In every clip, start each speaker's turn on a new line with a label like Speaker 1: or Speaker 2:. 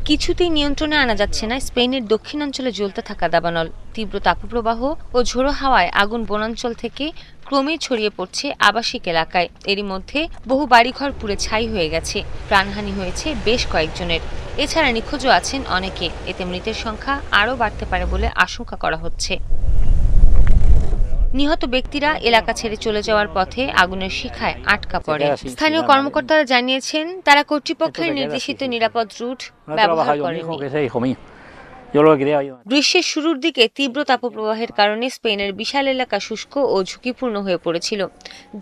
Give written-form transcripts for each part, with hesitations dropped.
Speaker 1: কিছুতেই নিয়ন্ত্রণে আনা যাচ্ছে না স্পেনের দক্ষিণাঞ্চলে জ্বলতে থাকা দাবানল। তীব্র তাপপ্রবাহ ও ঝোড়ো হাওয়ায় আগুন বনাঞ্চল থেকে ক্রমেই ছড়িয়ে পড়ছে আবাসিক এলাকায়। এরই মধ্যে বহু বাড়িঘর পুড়ে ছাই হয়ে গেছে, প্রাণহানি হয়েছে বেশ কয়েকজনের। এছাড়া নিখোঁজও আছেন অনেকে। এতে মৃতের সংখ্যা আরও বাড়তে পারে বলে আশঙ্কা করা হচ্ছে। নিহত ব্যক্তিরা এলাকা ছেড়ে চলে যাওয়ার পথে আগুনের শিখায় আটকা পড়ে। স্থানীয় কর্মকর্তারা জানিয়েছেন, তারা কর্তৃপক্ষের নির্দেশিত নিরাপদ রুট ব্যবহার করেননি। গ্রীষ্মের শুরুর দিকে তীব্র তাপপ্রবাহের কারণে স্পেনের বিশাল এলাকা শুষ্ক ও ঝুঁকিপূর্ণ হয়ে পড়েছিল,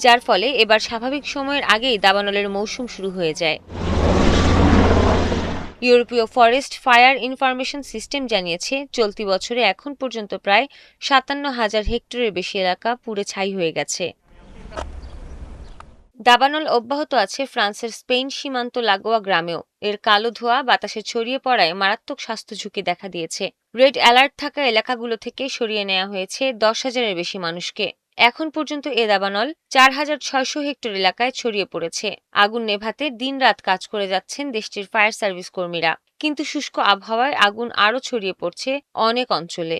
Speaker 1: যার ফলে এবার স্বাভাবিক সময়ের আগেই দাবানলের মৌসুম শুরু হয়ে যায়। ইউরোপীয় ফরেস্ট ফায়ার ইনফরমেশন সিস্টেম জানিয়েছে, চলতি বছরে এখন পর্যন্ত প্রায় ৫৭,০০০ হেক্টরের বেশি এলাকা পুড়ে ছাই হয়ে গেছে। দাবানল অব্যাহত আছে ফ্রান্সের স্পেন সীমান্ত লাগোয়া গ্রামেও। এর কালো ধোঁয়া বাতাসে ছড়িয়ে পড়ায় মারাত্মক স্বাস্থ্য ঝুঁকি দেখা দিয়েছে। রেড অ্যালার্ট থাকা এলাকাগুলো থেকে সরিয়ে নেওয়া হয়েছে ১০,০০০-এর বেশি মানুষকে। এখন পর্যন্ত এ দাবানল ৪,৬০০ হেক্টর এলাকায় ছড়িয়ে পড়েছে। আগুন নেভাতে দিনরাত কাজ করে যাচ্ছেন দেশটির ফায়ার সার্ভিস কর্মীরা, কিন্তু শুষ্ক আবহাওয়ায় আগুন আরও ছড়িয়ে পড়ছে অনেক অঞ্চলে।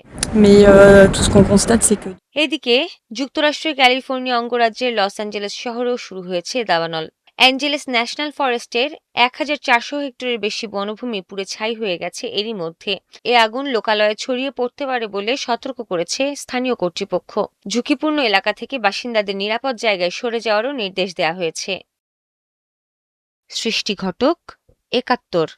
Speaker 1: এদিকে যুক্তরাষ্ট্রের ক্যালিফোর্নিয়া অঙ্গরাজ্যের লস অ্যাঞ্জেলেস শহরেও শুরু হয়েছে দাবানল। অ্যাঞ্জেলেস ন্যাশনাল ফরেস্টের ১,৪০০ হেক্টরের বেশি বনভূমি পুড়ে ছাই হয়ে গেছে এরই মধ্যে। এ আগুন লোকালয়ে ছড়িয়ে পড়তে পারে বলে সতর্ক করেছে স্থানীয় কর্তৃপক্ষ। ঝুঁকিপূর্ণ এলাকা থেকে বাসিন্দাদের নিরাপদ জায়গায় সরে যাওয়ারও নির্দেশ দেওয়া হয়েছে। সৃষ্টি ঘটক, ৭১।